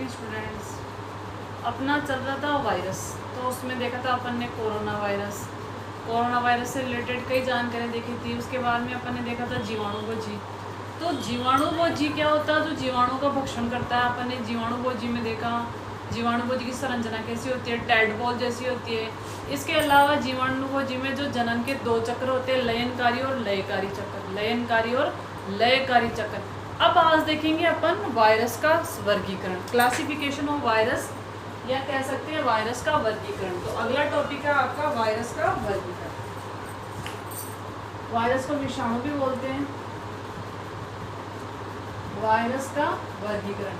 Morning students. अपना चल रहा था वायरस, तो उसमें देखा था अपन ने कोरोना वायरस से रिलेटेड कई जानकारी देखी थी। उसके बाद में अपन ने देखा था जीवाणुभोजी। तो जीवाणुभोजी क्या होता है? जो जीवाणु का भक्षण करता है। अपन ने जीवाणुभोजी में देखा जीवाणुभोजी की संरचना कैसी होती है, टैडपोल जैसी होती है। इसके अलावा जीवाणुभोजी में जो जनन के 2 चक्र होते हैं, लयनकारी और लयकारी चक्र, लयनकारी और लयकारी चक्र। अब आज देखेंगे अपन वायरस का वर्गीकरण, क्लासिफिकेशन ऑफ वायरस, या कह सकते हैं वायरस का वर्गीकरण। तो अगला टॉपिक है आपका वायरस का वर्गीकरण। वायरस को विषाणु भी बोलते हैं। वायरस का वर्गीकरण,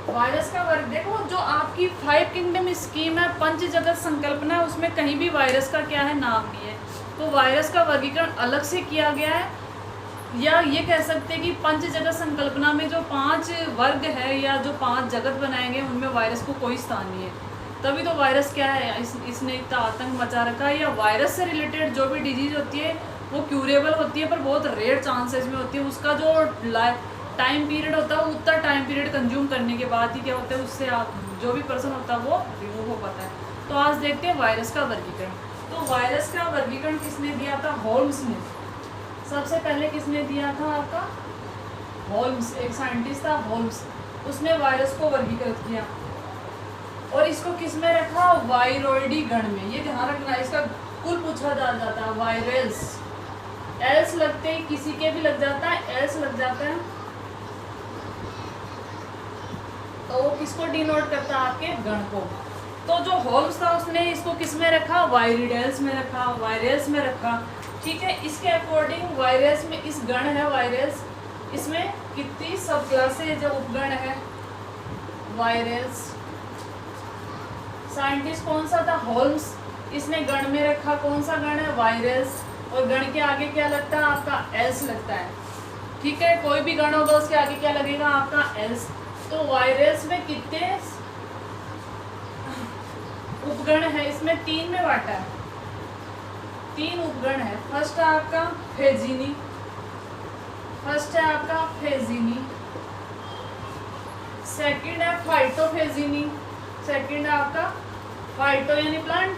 वायरस का वर्ग देखो, जो आपकी 5 किंगडम स्कीम है, पंच जगत संकल्पना है, उसमें कहीं भी वायरस का क्या है, नाम नहीं है। तो वायरस का वर्गीकरण अलग से किया गया है, या ये कह सकते हैं कि पंच जगत संकल्पना में जो 5 वर्ग है या जो 5 जगत बनाए गए उनमें वायरस को कोई स्थान नहीं है। तभी तो वायरस क्या है, इसने इतना आतंक मचा रखा है। या वायरस से रिलेटेड जो भी डिजीज होती है वो क्यूरेबल होती है, पर बहुत रेयर चांसेस में होती है। उसका जो टाइम पीरियड होता है, उतना टाइम पीरियड कंज्यूम करने के बाद ही क्या होता है, उससे आप जो भी पर्सन होता है वो रिमूव हो पाता है। तो आज देखते हैं वायरस का वर्गीकरण। तो वायरस का वर्गीकरण किसने दिया था? होल्म्स ने। सबसे पहले किसने दिया था? आपका होल्म्स, एक साइंटिस्ट था होल्म्स। उसने वायरस को वर्गीकृत किया और इसको किस में रखा? वायरोइडी गण में। ये ध्यान रखना, इसका कुल पूछा जाता है वायरल्स। एल्स लगते ही किसी के भी लग जाता है, एल्स लग जाता है, तो वो किसको डिनोट करता है? आपके गण को। तो जो होल्म्स था उसने इसको किस में रखा? वायरिडेल्स में रखा, वायरल्स में रखा। ठीक है, इसके अकॉर्डिंग वायरस में इस गण है वायरस, इसमें कितनी सब क्लासेज जो उपगण है वायरल्स। साइंटिस्ट कौन सा था? होल्म्स। इसने गण में रखा, कौन सा गण है? वायरस। और गण के आगे क्या लगता है? आपका एल्स लगता है। ठीक है, कोई भी गण होगा उसके आगे क्या लगेगा? आपका एल्स। तो वायरस में कितने उपगण है? इसमें 3 में बांटा है, 3 उपगण है। फर्स्ट है आपका फेजिनी, सेकंड है फाइटोफेजिनी, सेकंड है आपका फाइटो यानी प्लांट,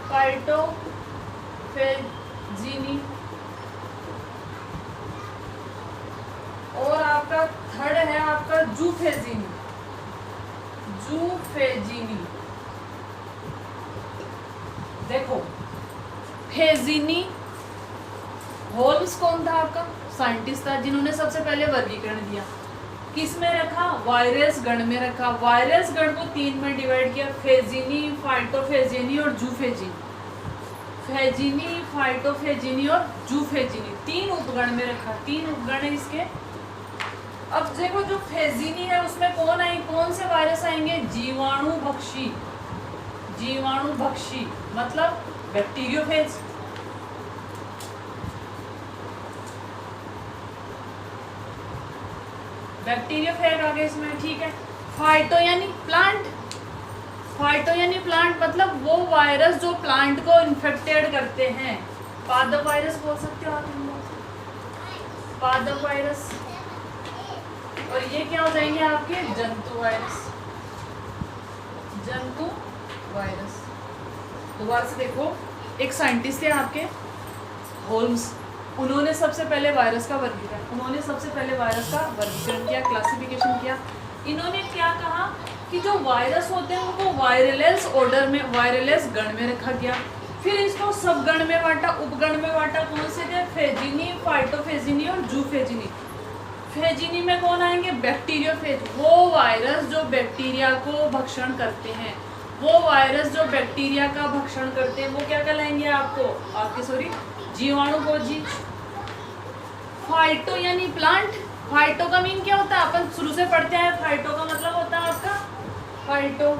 फाइटोफेजिनी। और आपका थर्ड है आपका जूफेजिनी। देखो, फेजिनी, होल्म्स कौन था? आपका साइंटिस्ट था जिन्होंने सबसे पहले वर्गीकरण दिया। किस में रखा? वायरस गण में रखा। वायरस गण को 3 में डिवाइड किया, फेजिनी, फाइटोफेजिनी और जूफेजिनी। फेजिनी, फाइटोफेजिनी और जूफेजिनी 3 उपगण में रखा। 3 उपगण है इसके। अब देखो, जो फेजिनी है उसमें कौन से वायरस आएंगे? जीवाणुभक्षी मतलब बैक्टीरियोफेज। बैक्टीरियोफेज आ गए इसमें। ठीक है, फाइटो यानी प्लांट मतलब वो वायरस जो प्लांट को इन्फेक्टेड करते हैं। पादप वायरस बोल सकते हो आप, पादप वायरस। और ये क्या हो जाएंगे आपके? जंतु वायरस। दोबारा से देखो, एक साइंटिस्ट थे आपके होल्म्स, उन्होंने सबसे पहले वायरस का वर्गीकरण किया, क्लासिफिकेशन किया। इन्होंने क्या कहा कि जो वायरस होते हैं उनको वायरलेस ऑर्डर में, वायरलेस गण में रखा गया। फिर इसको सब गण में बांटा, उपगण में बांटा। कौन से थे? फेजिनी, फाइटोफेजिनी और जूफेजिनी। फेजिनी में कौन आएंगे? बैक्टीरियोफेज, वो वायरस जो बैक्टीरिया को भक्षण करते हैं। वो वायरस जो बैक्टीरिया का भक्षण करते हैं वो क्या कहलाएंगे? जीवाणुभोजी। फाइटो यानी प्लांट। फाइटो का मीन क्या होता है? अपन शुरू से पढ़ते हैं, फाइटो का मतलब होता है आपका फाइटो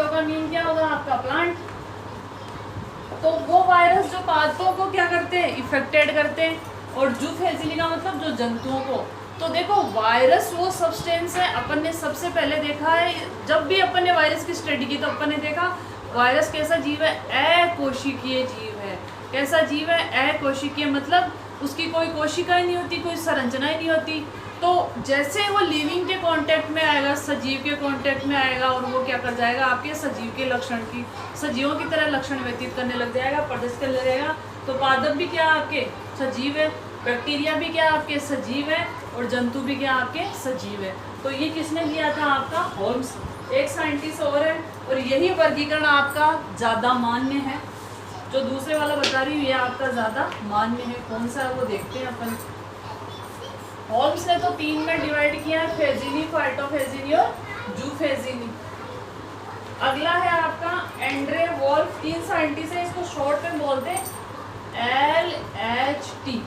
का मीन क्या होगा? आपका प्लांट। तो वो वायरस जो पादपों को क्या करते हैं? इफेक्टेड करते हैं। और जूफेजिनी का मतलब जो जंतुओं को। तो देखो, वायरस वो सब्सटेंस है, अपन ने सबसे पहले देखा है, जब भी अपन ने वायरस की स्टडी की तो अपन ने देखा वायरस कैसा जीव है? अकोशिकीय जीव है। कैसा जीव है? अकोशिकीय, मतलब उसकी कोई कोशिका ही नहीं होती, कोई संरचना ही नहीं होती। तो जैसे वो लिविंग के कांटेक्ट में आएगा, सजीव के कांटेक्ट में आएगा, और वो क्या कर जाएगा, आपके सजीव के लक्षण की, सजीवों की तरह लक्षण व्यतीत करने लग जाएगा, प्रदर्शित करने लगेगा। तो पादप भी क्या आपके सजीव है, बैक्टीरिया भी क्या आपके सजीव है, और जंतु भी क्या आपके सजीव है। तो ये किसने दिया था? आपका होल्म्स। एक साइंटिस्ट और है, और यही वर्गीकरण आपका ज़्यादा मान्य है। जो दूसरे वाला बता रही हूँ ये आपका ज़्यादा मान्य है। कौन सा है वो देखते हैं अपन। होल्म्स ने तो 3 में डिवाइड किया है, फेजिनी, फाइटोफेजिनी और जूफेजिनी। अगला है आपका एंड्रे वॉल्फ। 3 साइंटिस्ट है, इसको शॉर्ट में बोलते हैं LHT।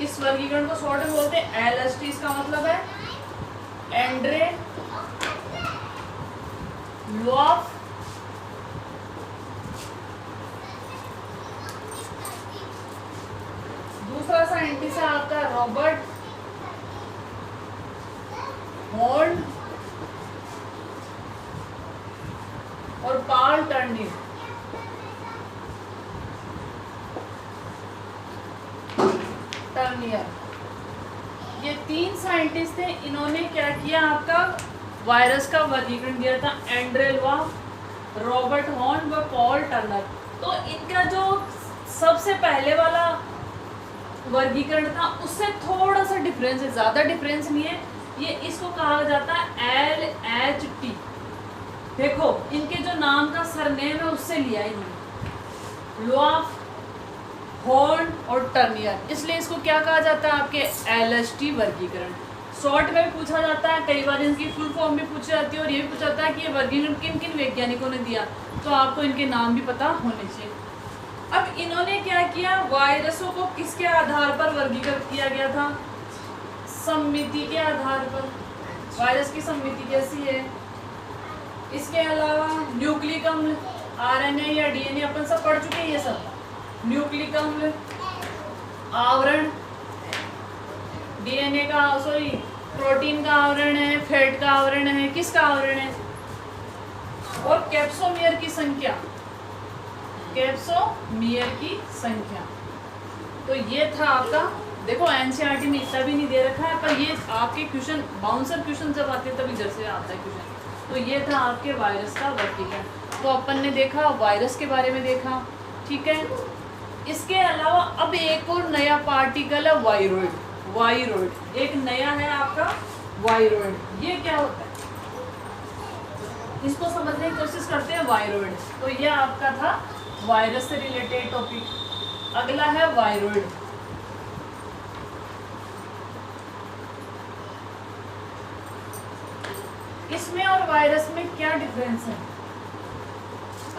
इस वर्गीकरण को शॉर्ट में बोलते हैं LHT। इसका मतलब है एंड्रे वॉल्फ, दूसरा साइंटिस्ट है आपका रॉबर्ट हॉर्न और पॉल टर्नियर। ये 3 साइंटिस्ट थे, इन्होंने क्या किया, आपका वायरस का वर्गीकरण दिया था। एंड्रे वॉल्फ, रॉबर्ट हॉर्न व पॉल टर्नर। तो इनका जो सबसे पहले वाला वर्गीकरण था उससे थोड़ा सा डिफरेंस है, ज़्यादा डिफरेंस नहीं है। ये इसको कहा जाता है LHT। देखो इनके जो नाम का सरनेम है उससे लिया इन्होंने, वॉल्फ, हॉर्न और टर्नियर, इसलिए इसको क्या कहा जाता है, आपके LHT वर्गीकरण। शॉर्ट में भी पूछा जाता है, कई बार इनकी फुल फॉर्म भी पूछी जाती है, और ये भी पूछा जाता है कि ये वर्गीकरण किन किन वैज्ञानिकों ने दिया, तो आपको इनके नाम भी पता होने चाहिए। अब इन्होंने क्या किया, वायरसों को किसके आधार पर वर्गीकृत किया गया था? सममिति के आधार पर। वायरस की सममिति कैसी है? इसके अलावा न्यूक्लिक अम्ल, RNA या DNA अपन सब पढ़ चुके हैं ये सब। न्यूक्लिक अम्ल, आवरण, DNA का प्रोटीन का आवरण है, फैट का आवरण है, किसका आवरण है, और कैप्सोमियर की संख्या, कैप्सोमियर की संख्या। तो ये था आपका। देखो NCERT में इतना भी नहीं दे रखा है, पर ये आपके क्वेश्चन, बाउंसर क्वेश्चन जब आते हैं तब इधर से आता है क्वेश्चन। तो ये था आपके वायरस का वर्गीकरण। तो अपन ने देखा वायरस के बारे में देखा, ठीक है। इसके अलावा अब एक और नया पार्टिकल है वायरोइड। वायरोइड एक नया है आपका वायरोइड। ये क्या होता है इसको समझने की कोशिश करते हैं। वायरोइड, तो ये आपका था वायरस से रिलेटेड टॉपिक। अगला है वायरोइड। इसमें और वायरस में क्या डिफरेंस है?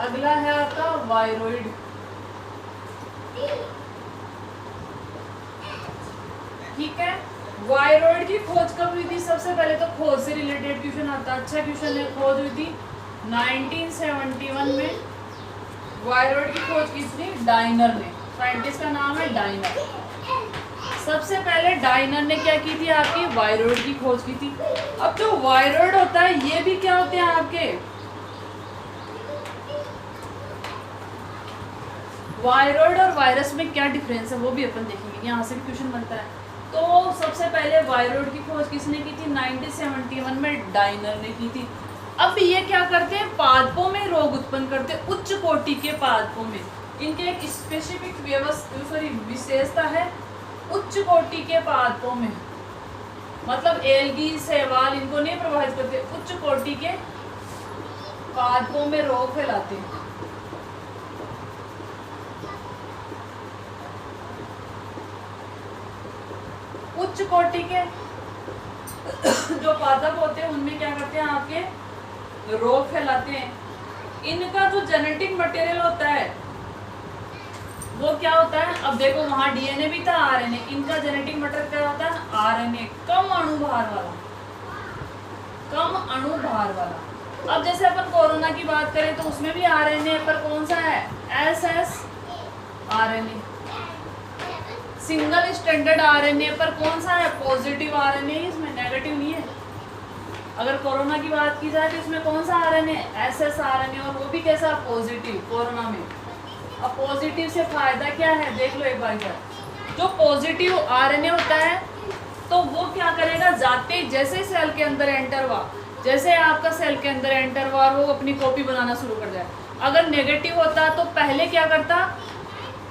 अगला है आपका वायरोइड। ठीक है, वायरोइड की खोज कब हुई थी? सबसे पहले तो खोज से रिलेटेड क्वेश्चन आता है, अच्छा क्वेश्चन है। खोज हुई थी 1971 में। वायरोइड की खोज की थी डाइनर ने, साइंटिस्ट का नाम है डाइनर। सबसे पहले डाइनर ने क्या की थी, आपकी वायरोइड की खोज की थी। अब जो वायरोइड होता है ये भी क्या होते हैं आपके, वायरोइड और वायरस में क्या डिफरेंस है वो भी अपन देखेंगे, यहाँ से भी क्वेश्चन बनता है। तो सबसे पहले वायरोइड की खोज किसने की थी? 1971 में डाइनर ने की थी। अब ये क्या करते हैं, पादपों में रोग उत्पन्न करते हैं, उच्च कोटि के पादपों में। इनके एक स्पेसिफिक विशेषता है, उच्च कोटि के पादपों में, मतलब एल्गी, शैवाल इनको नहीं प्रभावित करते, उच्च कोटि के पादपों में रोग फैलाते हैं। उच्च कोटि के जो पादप होते हैं उनमें क्या करते हैं, आपके रोग फैलाते हैं। इनका जो जेनेटिक मटेरियल होता है वो क्या होता है, अब देखो वहाँ DNA भी था, RNA। इनका जेनेटिक मटेरियल क्या होता है, RNA, कम अणुभार वाला, कम अणुभार वाला। अब जैसे अपन कोरोना की बात करें तो उसमें भी RNA, पर कौन सा है, SS RNA। Single standard RNA पर कौन सा है, पॉजिटिव RNA, इसमें नेगेटिव नहीं है। अगर कोरोना की बात की जाए तो इसमें कौन सा RNA, SS RNA, और वो भी कैसा, पॉजिटिव, कोरोना में। अब पॉजिटिव से फायदा क्या है, देख लो एक बार क्या, जो पॉजिटिव आरएनए होता है तो वो क्या करेगा, जाते जैसे सेल के अंदर एंटर हुआ, जैसे आपका सेल के अंदर एंटर हुआ वो अपनी कॉपी बनाना शुरू कर जाए। अगर नेगेटिव होता तो पहले क्या करता,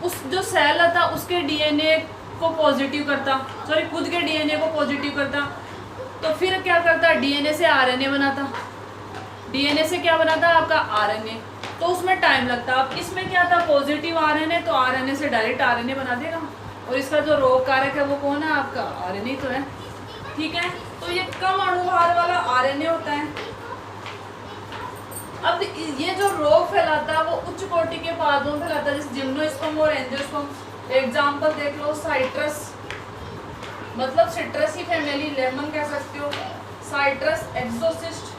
उस जो सेल था उसके डीएनए को पॉजिटिव करता, सॉरी खुद के डीएनए को पॉजिटिव करता, तो फिर क्या करता, डीएनए से आरएनए बनाता, डीएनए से क्या बनाता आपका आरएनए, तो उसमें टाइम लगता। अब इसमें क्या था, पॉजिटिव आरएनए, तो आरएनए से डायरेक्ट आरएनए बना देगा, और इसका जो रोग कारक है वो कौन है आपका, आरएनए तो है, ठीक है। तो ये कम अणुभार वाला आरएनए होता है। अब ये जो रोग फैलाता है वो उच्च कोटि के पादपों में फैलाता है, जैसे जिम्नोस्पर्म और एंजियोस्पर्म। एग्जाम्पल देख लो, साइट्रस, मतलब सिट्रस की फैमिली, लेमन कह सकते हो, साइट्रस एक्सोसिस्ट,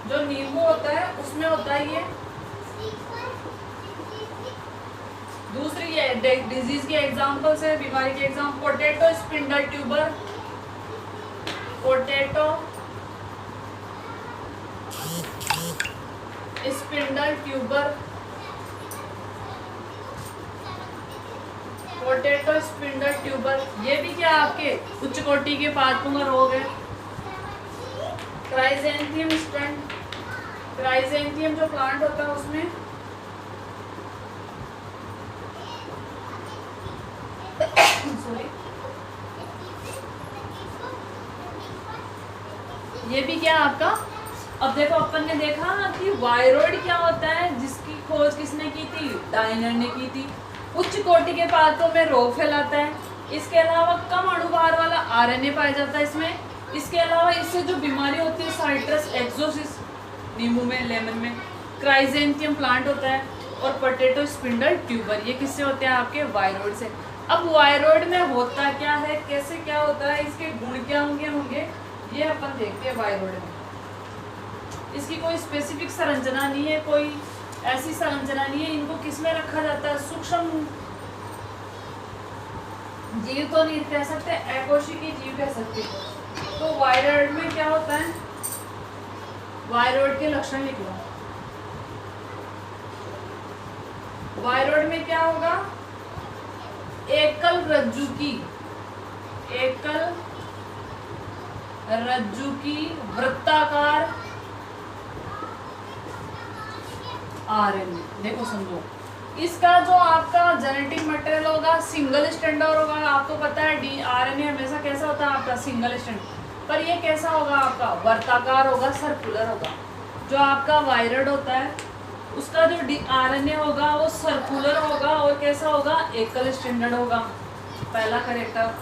जो नींबू होता है उसमें होता है ये। दूसरी ये डिजीज के एग्जाम्पल्स है, बीमारी के example, potato spindle tuber, potato spindle tuber, potato spindle tuber, ये भी क्या आपके उच्च कोटि के पादपों का रोग है। क्राइजेंथियम स्टंट, क्राइजेंथियम जो प्लांट होता है उसमें सॉरी, ये भी क्या आपका। अब देखो अपन ने देखा ना कि वायरॉइड क्या होता है, जिसकी खोज किसने की थी, डाइनर ने की थी। उच्च कोटि के पादपों में रोग फैलाता है। इसके अलावा कम अणुभार वाला आरएनए पाया जाता है इसमें। इसके अलावा इससे जो बीमारी होती है, साइट्रस एक्सोसिस नींबू में, लेमन में, क्राइजेंथियम प्लांट होता है, और पोटैटो स्पिंडल ट्यूबर, ये किससे होते हैं आपके, वायरॉइड से। अब वायरॉइड में होता क्या है, कैसे क्या होता है, इसके गुण क्या होंगे, ये अपन देखते हैं वायरॉइड में। इसकी कोई स्पेसिफिक संरचना नहीं है, कोई ऐसी संरचना नहीं है। इनको किस में रखा जाता है, सूक्ष्म जीव तो नहीं कह सकते, अकोशिकी जीव कह सकते। तो वायरॉइड में क्या होता है, वायरॉइड के लक्षण लिख लो। वायरॉइड में क्या होगा, एकल रज्जु की वृत्ताकार आरएनए। देखो समझो, इसका जो आपका जेनेटिक मटेरियल होगा सिंगल स्टैंडर्ड होगा। आपको पता है डी आरएनए हमेशा कैसा होता है आपका, सिंगल स्टैंड, पर ये कैसा होगा आपका, वर्ताकार होगा, सर्कुलर होगा। जो आपका वायरॉइड होता है उसका जो आरएनए होगा वो सर्कुलर होगा, और कैसा होगा, एकल स्टैंडर्ड होगा। पहला करेक्टर।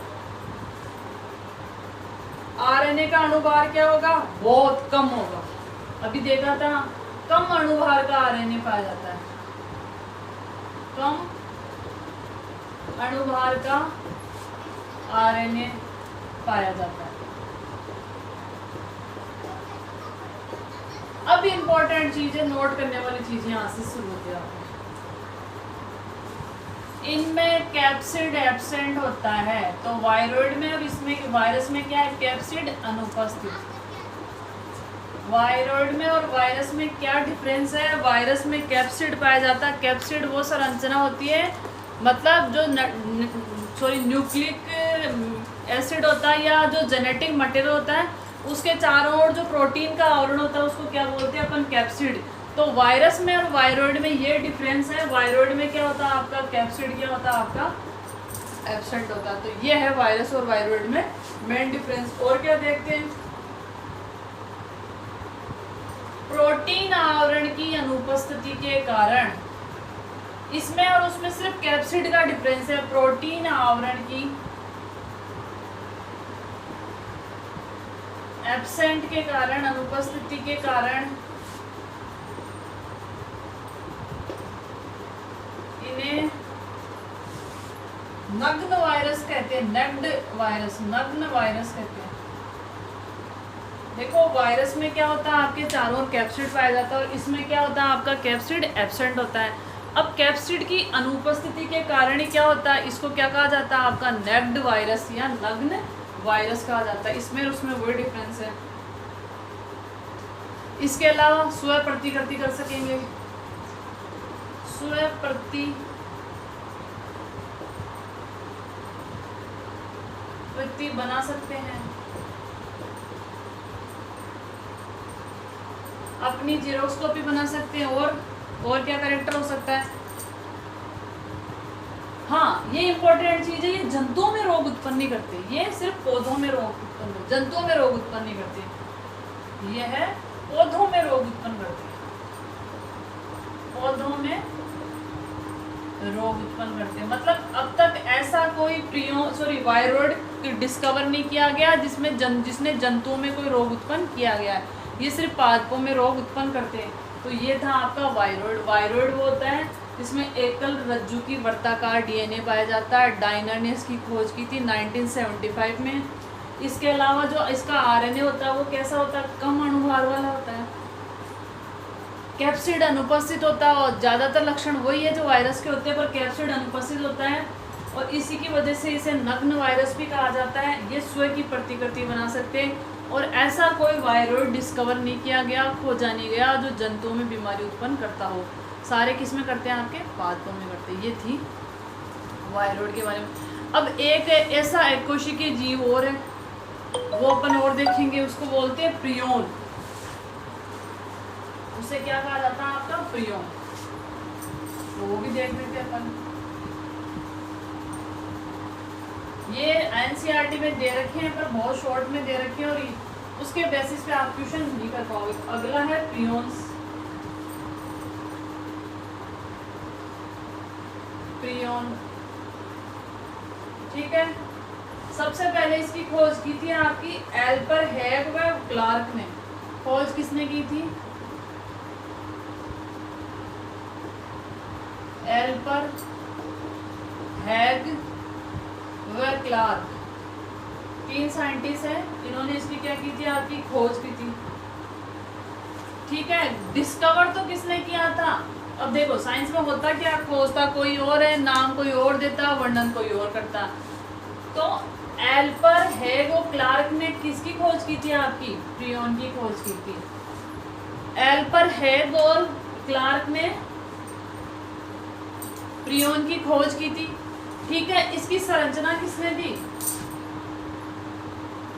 आरएनए का अणुभार क्या होगा, बहुत कम होगा। अभी देखा था, कम अणुभार का आरएनए पाया जाता है, कम अणुभार का आरएनए पाया जाता है। अब इंपॉर्टेंट चीजें, नोट करने वाली चीजें यहां से शुरू होती है। इनमें कैप्सिड एब्सेंट होता है, तो वायरॉइड में और इसमें वायरस में क्या है, कैप्सिड अनुपस्थित। वायरॉइड में और वायरस में क्या डिफरेंस है, वायरस में कैप्सिड पाया जाता है। कैप्सिड वो संरचना होती है, मतलब जो न्यूक्लिक एसिड होता है या जो जेनेटिक मटेरियल होता है उसके चारों ओर जो प्रोटीन का आवरण होता है उसको क्या बोलते हैं अपन, कैप्सिड। तो वायरस में और वायरॉइड में ये डिफरेंस है। वायरॉइड में क्या होता है आपका, कैप्सिड क्या होता है आपका, एब्सेंट होता है। तो ये है वायरस और वायरॉइड में मेन डिफरेंस। और क्या देखते हैं, प्रोटीन आवरण की अनुपस्थिति के कारण, इसमें और उसमें सिर्फ कैप्सिड का डिफरेंस है। प्रोटीन आवरण की एब्सेंट के कारण, अनुपस्थिति के कारण इन्हें नग्न वायरस कहते हैं। नग्न वायरस, नग्न वायरस कहते हैं। देखो वायरस में क्या होता है, आपके चारों ओर कैप्सिड पाया जाता है, और इसमें क्या होता है आपका, कैप्सिड एब्सेंट होता है। अब कैप्सिड की अनुपस्थिति के कारण ही क्या होता है, इसको क्या कहा जाता है आपका, नेक्ड वायरस या नग्न वायरस कहा जाता है। इसमें और उसमें वही डिफरेंस है। इसके अलावा स्व प्रतिकृति कर सकेंगे, स्वप्रति बना सकते हैं, अपनी जीरोक्स कॉपी बना सकते हैं। और क्या कैरेक्टर हो सकता है? हाँ, ये इंपॉर्टेंट चीज है, ये जंतुओं में रोग उत्पन्न नहीं करते, ये सिर्फ पौधों में रोग उत्पन्न, जंतुओं में रोग उत्पन्न नहीं करते, ये है पौधों में रोग उत्पन्न करते हैं, पौधों में रोग उत्पन्न करते हैं। मतलब अब तक ऐसा कोई वायरॉइड डिस्कवर नहीं किया गया जिसने जंतुओं में कोई रोग उत्पन्न किया गया है, ये सिर्फ पादपों में रोग उत्पन्न करते हैं। तो ये था आपका वायरॉइड। वायरॉइड वो होता है जिसमें एकल रज्जु की वर्ताकार डीएनए पाया जाता है। डाइनर ने इसकी खोज की थी 1975 में। इसके अलावा जो इसका आरएनए होता है वो कैसा होता है? कम अणुभार वाला होता है, कैप्सिड अनुपस्थित होता है, और ज़्यादातर लक्षण वही है जो वायरस के होते हैं, पर कैप्सिड अनुपस्थित होता है, और इसी की वजह से इसे नग्न वायरस भी कहा जाता है। ये स्वयं की प्रतिकृति बना सकते हैं, और ऐसा कोई वायरॉइड डिस्कवर नहीं किया गया, खोजा नहीं गया जो जंतुओं में बीमारी उत्पन्न करता हो। सारे किस में करते हैं? आपके पादपों में करते हैं। ये थी वायरॉइड के बारे में। अब एक ऐसा एककोशिकीय जीव और है, वो अपन और देखेंगे, उसको बोलते हैं प्रियोन। उसे क्या कहा जाता है? आपका प्रियोन। तो वो भी देख लेते हैं अपन। ये एनसीईआरटी में दे रखे हैं, पर बहुत शॉर्ट में दे रखे हैं, और उसके बेसिस पे आप ट्यूशन नहीं कर पाओगे। अगला है प्रियोन्स। प्रियोन, ठीक है। सबसे पहले इसकी खोज की थी आपकी एल्पर हैग व क्लार्क ने। खोज किसने की थी? एल्पर हैग व क्लार्क, 3 साइंटिस्ट हैं, इन्होंने इसकी क्या की थी? आपकी खोज की थी, ठीक है। डिस्कवर तो किसने किया था? अब देखो, साइंस में होता क्या, खोजता कोई और है, नाम कोई और देता, वर्णन कोई और करता। तो एल्पर हैग और क्लार्क ने किसकी खोज की थी? आपकी प्रियोन की खोज की थी। एल्पर हैग और क्लार्क ने प्रियोन की खोज की थी, ठीक है। इसकी संरचना किसने दी?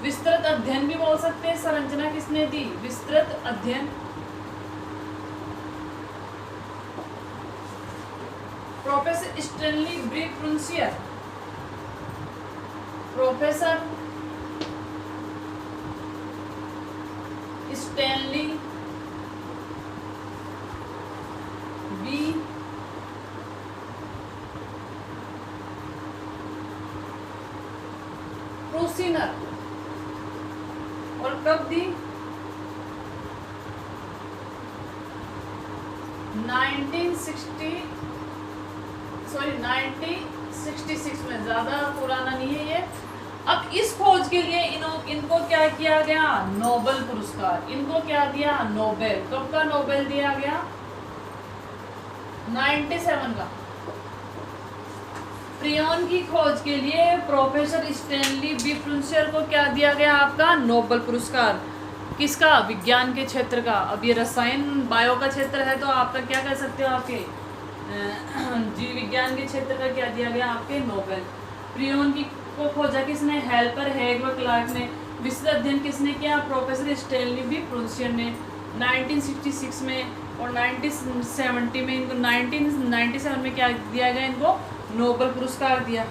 विस्तृत अध्ययन भी बोल सकते हैं। संरचना किसने दी? विस्तृत अध्ययन। Professor Stanley B Prusiner, professor Stanley B Prusiner. और कब दी? 1966 में, ज्यादा पुराना नहीं है ये। अब इस खोज के लिए इनको क्या किया गया? नोबेल पुरस्कार। इनको क्या दिया? नोबेल। कब का नोबेल दिया गया? 97 का। प्रियोन की खोज के लिए प्रोफेसर स्टैनली बी प्रुंसियर को क्या दिया गया? आपका नोबेल पुरस्कार। किसका? विज्ञान के क्षेत्र का। अब ये रसायन बायो का क्षेत्र है, तो आपका क्या कह सकते हो? आपके जीव विज्ञान के क्षेत्र का क्या दिया गया? आपके नोबेल। प्रियोन की को खोजा किसने? हेल्पर हैग व क्लार्क ने। विस्तृत अध्ययन किसने किया? प्रोफेसर स्टैनली बी प्रुंसियर ने 1966 में। और 1970 में इनको 1997 में क्या दिया गया? इनको नोबेल पुरस्कार दिया।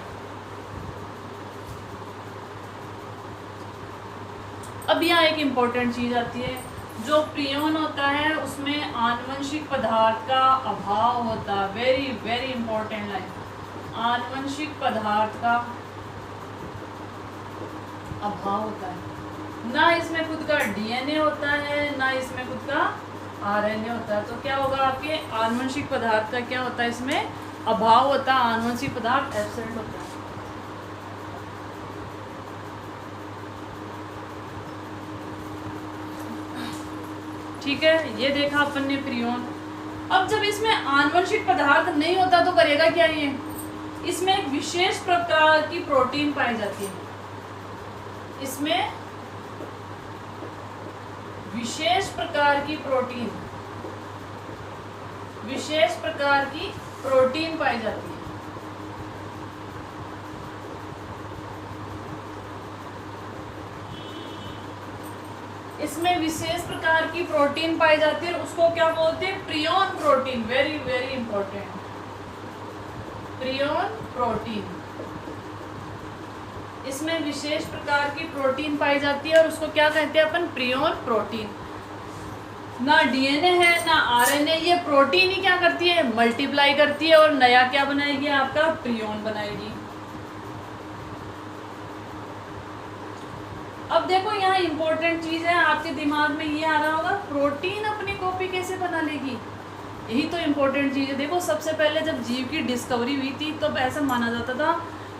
अब यहाँ एक इम्पोर्टेंट चीज आती है, जो प्रियोन होता है उसमें आनुवंशिक पदार्थ का अभाव होता है। Very very important line. आनुवंशिक पदार्थ का अभाव होता है। ना इसमें खुद का डीएनए होता है, ना इसमें खुद का आरएनए होता है। तो क्या होगा? आपके आनुवंशिक पदार्थ का क्या होता है? इसमें अभाव होता है। आनुवंशिक पदार्थ एब्सेंट होता है। ठीक है, ये देखा अपन ने प्रियोन। अब जब इसमें आनुवंशिक पदार्थ नहीं होता तो करेगा क्या? ये इसमें एक विशेष प्रकार की प्रोटीन पाई जाती है। इसमें विशेष प्रकार की प्रोटीन, विशेष प्रकार की प्रोटीन पाई जाती है। इसमें विशेष प्रकार की प्रोटीन पाई जाती है, उसको क्या बोलते हैं? Prion protein. Very very important, prion protein. इसमें विशेष प्रकार की प्रोटीन पाई जाती है और उसको क्या कहते हैं अपन? Prion protein. ना डीएनए है ना आरएनए, ये प्रोटीन ही क्या करती है? मल्टीप्लाई करती है और नया क्या बनाएगी? आपका प्रियोन बनाएगी। अब देखो यहाँ इंपॉर्टेंट चीज है, आपके दिमाग में ये आ रहा होगा, प्रोटीन अपनी कॉपी कैसे बना लेगी? यही तो इम्पोर्टेंट चीज है। देखो सबसे पहले जब जीव की डिस्कवरी हुई थी तब ऐसा माना जाता था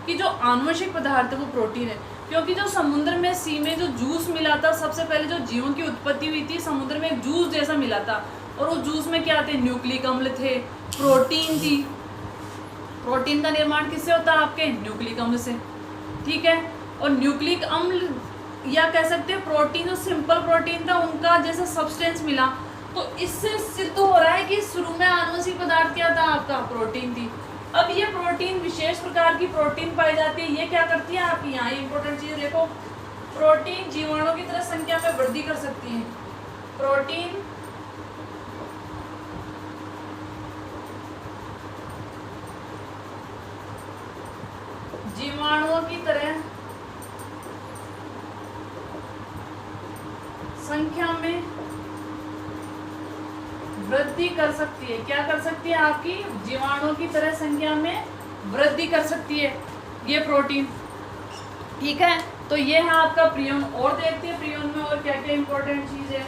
कि जो आनुवंशिक पदार्थ है वो प्रोटीन है, क्योंकि जो समुद्र में सी में जो जूस मिला था, सबसे पहले जो जीवों की उत्पत्ति हुई थी समुद्र में एक जूस जैसा मिला था, और उस जूस में क्या थे? न्यूक्लिक अम्ल थे, प्रोटीन थी। प्रोटीन का निर्माण किससे होता है? आपके न्यूक्लिक अम्ल से, ठीक है। और न्यूक्लिक अम्ल या कह सकते हैं प्रोटीन, जो सिंपल प्रोटीन था उनका जैसे सब्सटेंस मिला, तो इससे सिद्ध हो रहा है कि शुरू में आनुवंशिक पदार्थ क्या था? आपका प्रोटीन थी। अब ये प्रोटीन, विशेष प्रकार की प्रोटीन पाई जाती है, ये क्या करती है? आपकी यहाँ इंपॉर्टेंट चीज देखो, प्रोटीन जीवाणुओं की तरह संख्या में वृद्धि कर सकती है। प्रोटीन जीवाणुओं की तरह संख्या में वृद्धि कर सकती है। क्या कर सकती है? आपकी जीवाणुओं की तरह संख्या में वृद्धि कर सकती है ये प्रोटीन, ठीक है। तो ये है आपका प्रियोन। और देखते हैं प्रियोन में और क्या क्या इंपॉर्टेंट चीज है।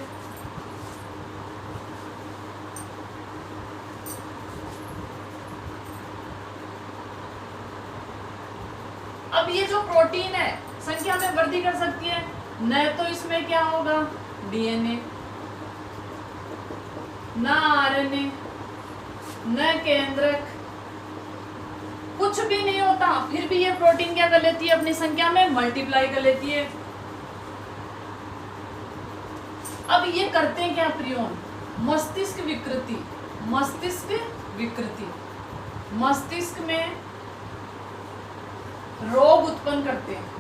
अब ये जो प्रोटीन है संख्या में वृद्धि कर सकती है, न तो इसमें क्या होगा? डीएनए, न आरएनए, न केंद्रक, कुछ भी नहीं होता, फिर भी ये प्रोटीन क्या कर लेती है? अपनी संख्या में मल्टीप्लाई कर लेती है। अब ये करते हैं क्या प्रियोन? मस्तिष्क विकृति। मस्तिष्क विकृति, मस्तिष्क में रोग उत्पन्न करते हैं।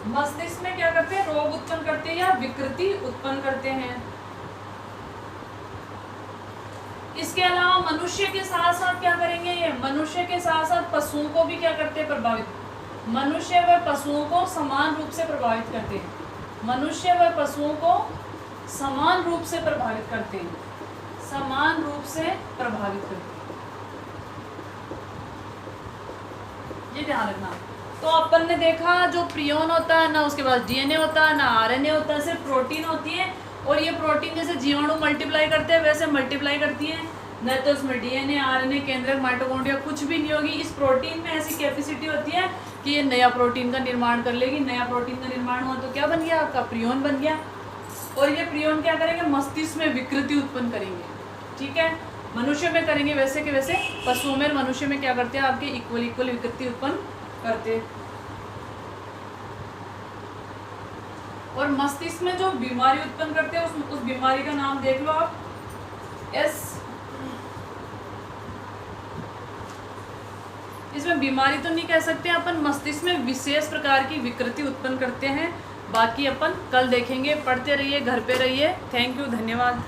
मस्तिष्क में क्या करते हैं? रोग उत्पन्न करते हैं या विकृति उत्पन्न करते हैं। इसके अलावा मनुष्य के साथ साथ क्या करेंगे? ये मनुष्य के साथ साथ पशुओं को भी क्या करते हैं? प्रभावित। मनुष्य व पशुओं को समान रूप से प्रभावित करते हैं। मनुष्य व पशुओं को समान रूप से प्रभावित करते हैं। समान रूप से प्रभावित करते हैं, ये ध्यान रखना। तो अपन ने देखा जो प्रियोन होता है ना उसके बाद डीएनए होता है, ना आरएनए होता है, सिर्फ प्रोटीन होती है। और ये प्रोटीन जैसे जीवाणु मल्टीप्लाई करते हैं वैसे मल्टीप्लाई करती है, न तो इसमें डीएनए, आरएनए, केंद्रक, माइटोकॉन्ड्रिया कुछ भी नहीं होगी। इस प्रोटीन में ऐसी कैपेसिटी होती है कि ये नया प्रोटीन का निर्माण कर लेगी। नया प्रोटीन का निर्माण हुआ तो क्या बन गया? आपका प्रियोन बन गया। और ये प्रियोन क्या करेंगे? मस्तिष्क में विकृति उत्पन्न करेंगे, ठीक है। मनुष्य में करेंगे वैसे के वैसे, पशुओं में, मनुष्य में क्या करते हैं? आपके इक्वल विकृति उत्पन्न करते हैं। और मस्तिष्क में जो बीमारी उत्पन्न करते हैं उस बीमारी का नाम देख लो आप, इसमें बीमारी तो नहीं कह सकते अपन, मस्तिष्क में विशेष प्रकार की विकृति उत्पन्न करते हैं। बाकी अपन कल देखेंगे। पढ़ते रहिए, घर पे रहिए। थैंक यू, धन्यवाद।